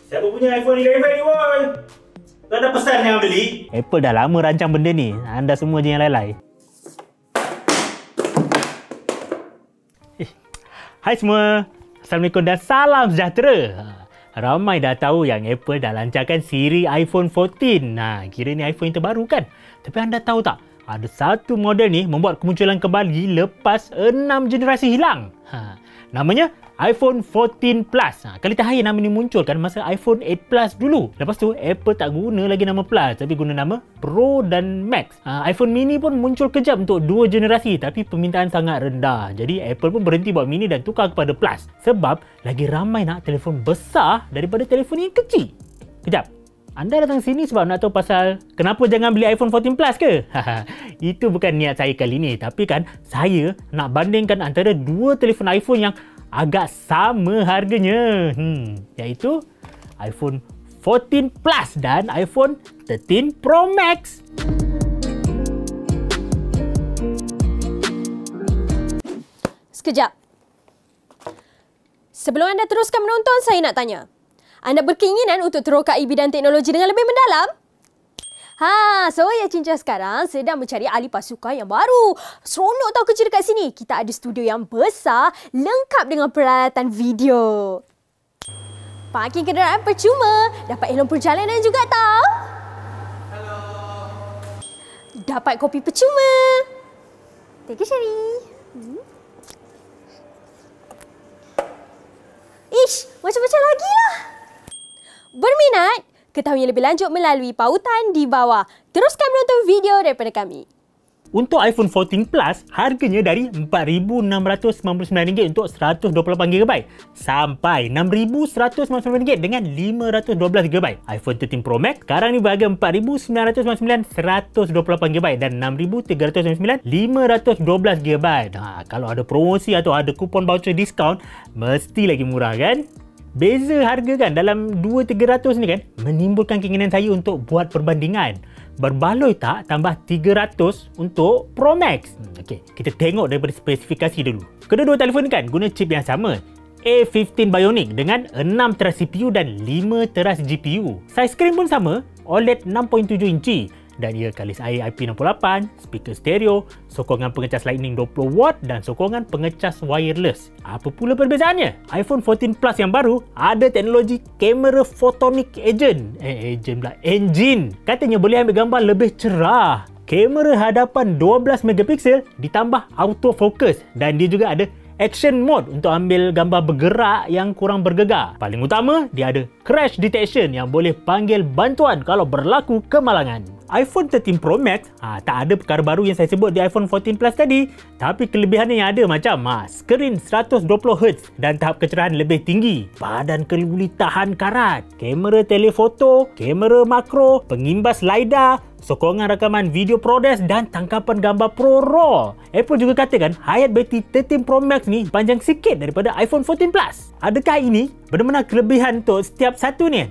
Siapa punya iPhone 11 ni, boy? Kau ada pesan yang beli? Apple dah lama rancang benda ni. Anda semua je yang lalai. Hai semua. Assalamualaikum dan salam sejahtera. Ramai dah tahu yang Apple dah lancarkan siri iPhone 14. Kira ni iPhone yang terbaru kan? Tapi anda tahu tak? Ada satu model ni membuat kemunculan kembali lepas 6 generasi hilang. Namanya iPhone 14 Plus. Kali terakhir nama ni muncul kan masa iPhone 8 Plus dulu. Lepas tu Apple tak guna lagi nama Plus tapi guna nama Pro dan Max. iPhone mini pun muncul kejap untuk 2 generasi tapi permintaan sangat rendah. Jadi Apple pun berhenti buat mini dan tukar kepada Plus. Sebab lagi ramai nak telefon besar daripada telefon yang kecil. Kejap. Anda datang sini sebab nak tahu pasal kenapa jangan beli iPhone 14 Plus ke? Itu bukan niat saya kali ni. Tapi kan saya nak bandingkan antara dua telefon iPhone yang agak sama harganya. Iaitu iPhone 14 Plus dan iPhone 13 Pro Max. Sekejap. Sebelum anda teruskan menonton, saya nak tanya. Anda berkeinginan untuk terokai bidang teknologi dengan lebih mendalam? So yang cincang sekarang sedang mencari ahli pasukan yang baru. Seronok tau kerja dekat sini. Kita ada studio yang besar, lengkap dengan peralatan video. Parking kenderaan percuma. Dapat elong perjalanan juga tau. Hello. Dapat kopi percuma. Thank you, Sherry. Ish, macam-macam lagi lah. Berminat? Ketahui lebih lanjut melalui pautan di bawah. Teruskan menonton video daripada kami. Untuk iPhone 14 Plus, harganya dari RM4,699 untuk 128GB sampai RM6,199 dengan 512GB. iPhone 13 Pro Max sekarang ni berharga RM4,999 128GB dan RM6,399 512GB. Kalau ada promosi atau ada kupon voucher diskaun, mesti lagi murah kan? Beza harga kan dalam 200-300 ni kan menimbulkan keinginan saya untuk buat perbandingan. Berbaloi tak tambah 300 untuk Pro Max? Okey, kita tengok daripada spesifikasi dulu. Kedua-dua telefon ni kan guna chip yang sama. A15 Bionic dengan 6 teras CPU dan 5 teras GPU. Saiz skrin pun sama, OLED 6.7 inci. Dan ia kalis air IP68, speaker stereo, sokongan pengecas lightning 20W dan sokongan pengecas wireless. Apa pula perbezaannya? iPhone 14 Plus yang baru ada teknologi kamera photonic engine. Katanya boleh ambil gambar lebih cerah. Kamera hadapan 12 megapiksel ditambah autofocus dan dia juga ada action mode untuk ambil gambar bergerak yang kurang bergegar. Paling utama, dia ada crash detection yang boleh panggil bantuan kalau berlaku kemalangan. iPhone 13 Pro Max tak ada perkara baru yang saya sebut di iPhone 14 Plus tadi, tapi kelebihannya yang ada macam skrin 120Hz dan tahap kecerahan lebih tinggi, badan keluli tahan karat, kamera telefoto, kamera makro, pengimbas LiDAR, sokongan rakaman video ProRes dan tangkapan gambar Pro RAW. Apple juga katakan hayat bateri 13 Pro Max ni panjang sikit daripada iPhone 14 Plus. Adakah ini benar-benar kelebihan untuk setiap satu ni?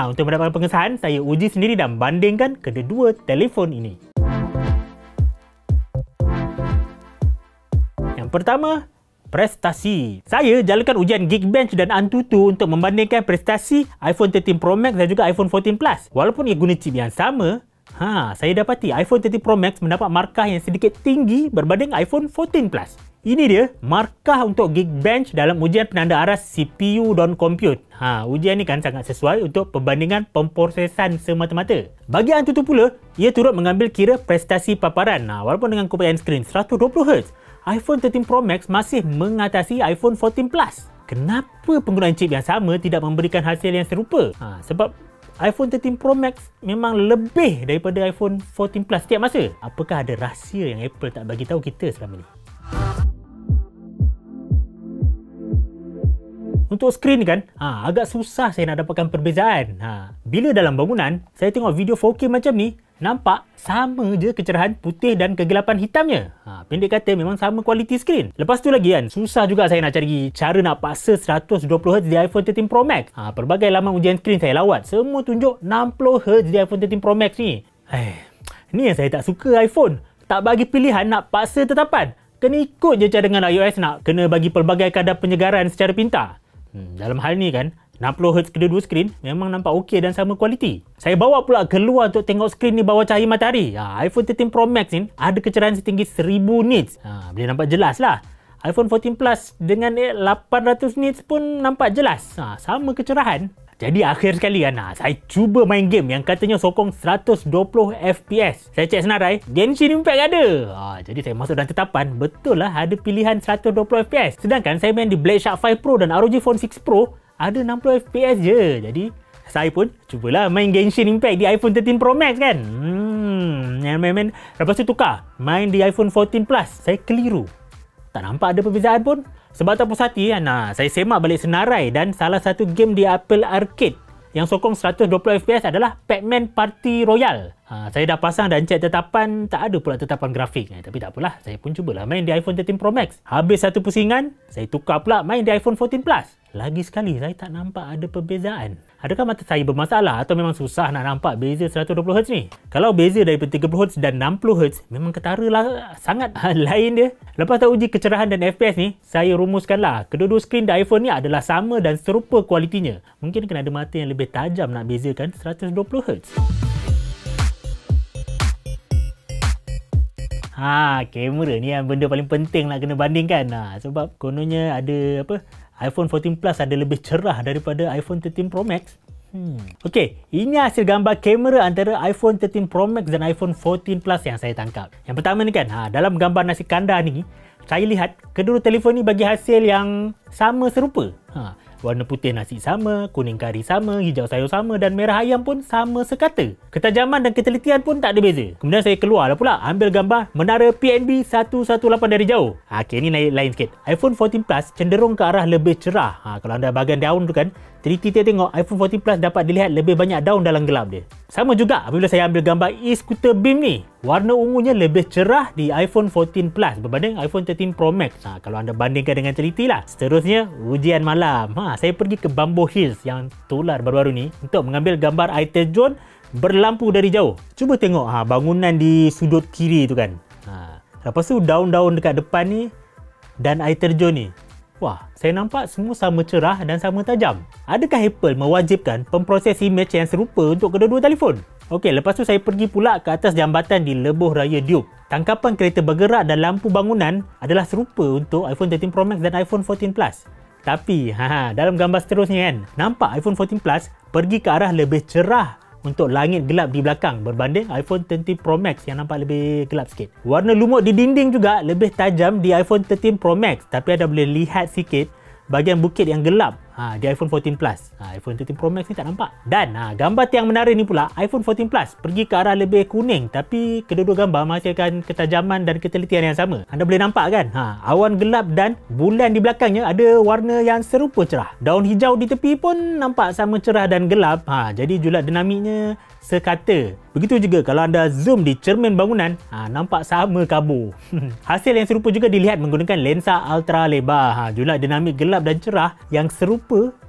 Untuk mendapatkan pengesahan, saya uji sendiri dan bandingkan kedua telefon ini. Yang pertama, prestasi. Saya jalankan ujian Geekbench dan Antutu untuk membandingkan prestasi iPhone 13 Pro Max dan juga iPhone 14 Plus. Walaupun ia guna chip yang sama, saya dapati iPhone 13 Pro Max mendapat markah yang sedikit tinggi berbanding iPhone 14 Plus. Ini dia markah untuk Geekbench dalam ujian penanda aras CPU dan compute. Ujian ni kan sangat sesuai untuk perbandingan pemprosesan semata-mata. Bagi Antutu pula, ia turut mengambil kira prestasi paparan. Walaupun dengan keupayaan skrin 120Hz, iPhone 13 Pro Max masih mengatasi iPhone 14 Plus. Kenapa penggunaan chip yang sama tidak memberikan hasil yang serupa? Sebab iPhone 13 Pro Max memang lebih daripada iPhone 14 Plus setiap masa. Apakah ada rahsia yang Apple tak bagi tahu kita selama ni? Untuk skrin ni kan, agak susah saya nak dapatkan perbezaan. Bila dalam bangunan, saya tengok video 4K macam ni, nampak sama je kecerahan putih dan kegelapan hitamnya. Pendek kata memang sama kualiti skrin. Lepas tu lagi kan, susah juga saya nak cari cara nak paksa 120Hz di iPhone 13 Pro Max. Pelbagai laman ujian skrin saya lawat, semua tunjuk 60Hz di iPhone 13 Pro Max ni. Ni yang saya tak suka iPhone. Tak bagi pilihan nak paksa tetapan. Kena ikut je cadangan iOS nak kena bagi pelbagai kadar penyegaran secara pintar. Dalam hal ni kan, 60Hz kedua-dua skrin memang nampak okey dan sama kualiti. Saya bawa pula keluar untuk tengok skrin ni bawah cahaya matahari. iPhone 13 Pro Max ni ada kecerahan setinggi 1000 nits. Boleh nampak jelas lah. iPhone 14 Plus dengan 800 nits pun nampak jelas. Sama kecerahan. Jadi akhir sekali kan, saya cuba main game yang katanya sokong 120 FPS. Saya cek senarai, Genshin Impact ada. Jadi saya masuk dalam tetapan, betul lah ada pilihan 120 FPS. Sedangkan saya main di Blade Shark 5 Pro dan ROG Phone 6 Pro, ada 60 FPS je. Jadi saya pun cubalah main Genshin Impact di iPhone 13 Pro Max kan. Main-main. Lepas tu tukar, main di iPhone 14 Plus. Saya keliru. Tak nampak ada perbezaan pun. Sebab tak puas hati kan, saya semak balik senarai dan salah satu game di Apple Arcade yang sokong 120 FPS adalah Pac-Man Party Royale. Saya dah pasang dan cek tetapan, tak ada pula tetapan grafik. Tapi tak apalah, saya pun cubalah main di iPhone 13 Pro Max. Habis satu pusingan, saya tukar pula main di iPhone 14 Plus. Lagi sekali, saya tak nampak ada perbezaan. Adakah mata saya bermasalah atau memang susah nak nampak beza 120Hz ni? Kalau beza daripada 30Hz dan 60Hz, memang ketara lah sangat lain dia. Lepas tak uji kecerahan dan FPS ni, saya rumuskanlah kedua-dua skrin di iPhone ni adalah sama dan serupa kualitinya. Mungkin kena ada mata yang lebih tajam nak bezakan 120Hz. Kamera ni yang benda paling penting nak kena bandingkan. Sebab kononnya ada iPhone 14 Plus ada lebih cerah daripada iPhone 13 Pro Max. Okey, ini hasil gambar kamera antara iPhone 13 Pro Max dan iPhone 14 Plus yang saya tangkap. Yang pertama ni kan, dalam gambar nasi kandar ni, saya lihat kedua telefon ni bagi hasil yang sama serupa. Warna putih nasi sama, kuning kari sama, hijau sayur sama dan merah ayam pun sama sekata. Ketajaman dan ketelitian pun tak ada beza. Kemudian saya keluarlah pula ambil gambar menara PNB 118 dari jauh. Okey, ni lain sikit. iPhone 14 Plus cenderung ke arah lebih cerah. Kalau anda bahagian daun tu kan, teliti tengok iPhone 14 Plus dapat dilihat lebih banyak daun dalam gelap dia. Sama juga apabila saya ambil gambar e-scooter Beam ni. Warna ungunya lebih cerah di iPhone 14 Plus berbanding iPhone 13 Pro Max. Kalau anda bandingkan dengan teliti lah. Seterusnya, ujian malam. Saya pergi ke Bambo Hills yang tular baru-baru ni untuk mengambil gambar air terjun berlampu dari jauh. Cuba tengok bangunan di sudut kiri tu kan. Lepas tu daun-daun dekat depan ni dan air terjun ni. Wah, saya nampak semua sama cerah dan sama tajam. Adakah Apple mewajibkan pemproses imej yang serupa untuk kedua-dua telefon? Okey, lepas tu saya pergi pula ke atas jambatan di Lebuh Raya Duke. Tangkapan kereta bergerak dan lampu bangunan adalah serupa untuk iPhone 13 Pro Max dan iPhone 14 Plus. Tapi, dalam gambar seterusnya kan, nampak iPhone 14 Plus pergi ke arah lebih cerah untuk langit gelap di belakang berbanding iPhone 13 Pro Max yang nampak lebih gelap sikit. Warna lumut di dinding juga lebih tajam di iPhone 13 Pro Max, tapi anda boleh lihat sikit bahagian bukit yang gelap di iPhone 14 Plus. iPhone 13 Pro Max ni tak nampak. Dan gambar tiang menara ni pula, iPhone 14 Plus pergi ke arah lebih kuning, tapi kedua-dua gambar menghasilkan ketajaman dan ketelitian yang sama. Anda boleh nampak kan, awan gelap dan bulan di belakangnya ada warna yang serupa cerah. Daun hijau di tepi pun nampak sama cerah dan gelap. Jadi julat dinamiknya sekata. Begitu juga kalau anda zoom di cermin bangunan, nampak sama kabur. Hasil yang serupa juga dilihat menggunakan lensa ultra lebar. Julat dinamik gelap dan cerah yang serupa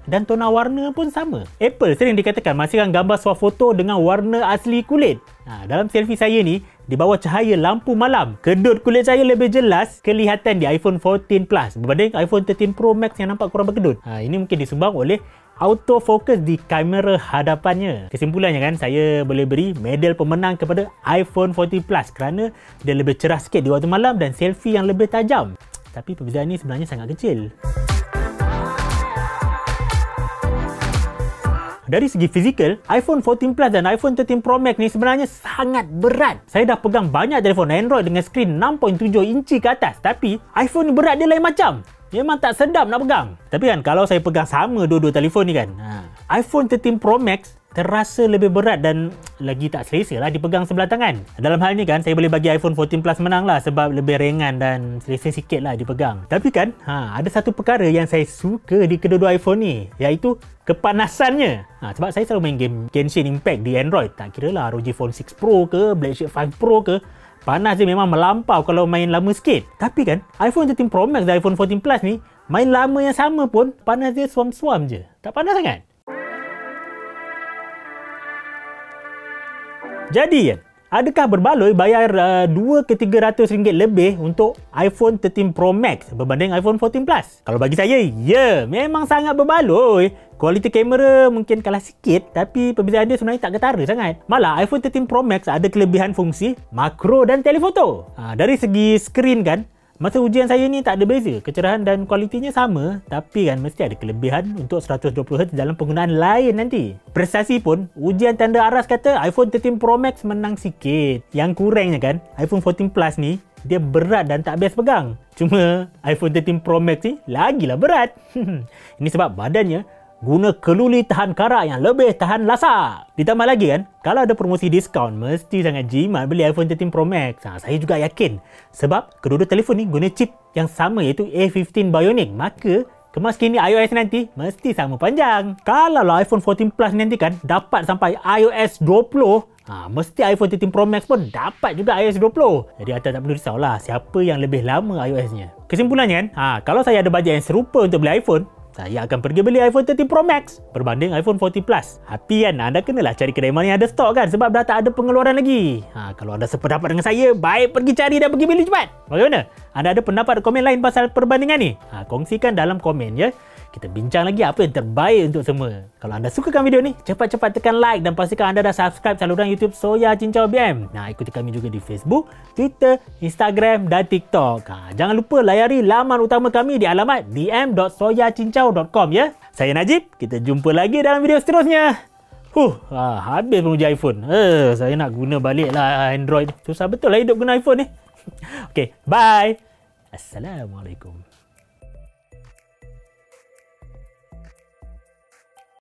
dan tona warna pun sama. Apple sering dikatakan menghasilkan gambar swafoto dengan warna asli kulit. Dalam selfie saya ni, di bawah cahaya lampu malam, kedut kulit saya lebih jelas kelihatan di iPhone 14 Plus berbanding iPhone 13 Pro Max yang nampak kurang berkedut. Ini mungkin disebabkan oleh autofocus di kamera hadapannya. Kesimpulannya kan, saya boleh beri medal pemenang kepada iPhone 14 Plus kerana dia lebih cerah sikit di waktu malam dan selfie yang lebih tajam. Tapi perbezaan ni sebenarnya sangat kecil. Dari segi fizikal, iPhone 14 Plus dan iPhone 13 Pro Max ni sebenarnya sangat berat. Saya dah pegang banyak telefon Android dengan skrin 6.7 inci ke atas, tapi iPhone ni berat dia lain macam. Memang tak sedap nak pegang. Tapi kan kalau saya pegang sama dua-dua telefon ni kan, iPhone 13 Pro Max terasa lebih berat dan lagi tak selesa lah dipegang sebelah tangan. Dalam hal ni kan, saya boleh bagi iPhone 14 Plus menang lah sebab lebih ringan dan selesa sikit lah dipegang. Tapi kan, ada satu perkara yang saya suka di kedua-dua iPhone ni, iaitu kepanasannya. Sebab saya selalu main game Genshin Impact di Android. Tak kira lah ROG Phone 6 Pro ke, Blade Shark 5 Pro ke, panas dia memang melampau kalau main lama sikit. Tapi kan, iPhone 13 Pro Max dan iPhone 14 Plus ni, main lama yang sama pun, panas dia suam-suam je. Tak panas sangat. Jadi kan, Adakah berbaloi bayar RM200 ke RM300 lebih untuk iPhone 13 Pro Max berbanding iPhone 14 Plus? Kalau bagi saya, ya, memang sangat berbaloi. Kualiti kamera mungkin kalah sikit, tapi perbezaan dia sebenarnya tak ketara sangat. Malah iPhone 13 Pro Max ada kelebihan fungsi makro dan telefoto. Dari segi skrin kan, masa ujian saya ni tak ada beza. Kecerahan dan kualitinya sama, tapi kan mesti ada kelebihan untuk 120Hz dalam penggunaan lain nanti. Prestasi pun, ujian tanda aras kata iPhone 13 Pro Max menang sikit. Yang kurangnya kan, iPhone 14 Plus ni dia berat dan tak biasa pegang. Cuma iPhone 13 Pro Max ni lagilah berat. Ini sebab badannya guna keluli tahan karat yang lebih tahan lasak. Ditambah lagi kan, kalau ada promosi diskaun, mesti sangat jimat beli iPhone 13 Pro Max. Saya juga yakin. Sebab kedua-dua telefon ni guna chip yang sama iaitu A15 Bionic. Maka kemas kini iOS nanti mesti sama panjang. Kalau iPhone 14 Plus nanti kan dapat sampai iOS 20, mesti iPhone 13 Pro Max pun dapat juga iOS 20. Jadi anda tak perlu risaulah siapa yang lebih lama iOS-nya. Kesimpulannya kan, kalau saya ada bajet yang serupa untuk beli iPhone, saya akan pergi beli iPhone 13 Pro Max berbanding iPhone 14 Plus. Tapi kan anda kenalah cari kedai mana yang ada stok kan, sebab dah tak ada pengeluaran lagi. Kalau anda sependapat dengan saya, baik pergi cari dan pergi beli cepat. Bagaimana? Anda ada pendapat komen lain pasal perbandingan ni? Kongsikan dalam komen ya. Kita bincang lagi apa yang terbaik untuk semua. Kalau anda sukakan video ni, cepat-cepat tekan like dan pastikan anda dah subscribe saluran YouTube Soya Cincau BM. Ikuti kami juga di Facebook, Twitter, Instagram dan TikTok. Jangan lupa layari laman utama kami di alamat dm.soyacincau.com ya. Saya Najib, kita jumpa lagi dalam video seterusnya. Habis penguji iPhone. Saya nak guna balik lah Android. Susah betul lah hidup guna iPhone ni. Okay, bye. Assalamualaikum.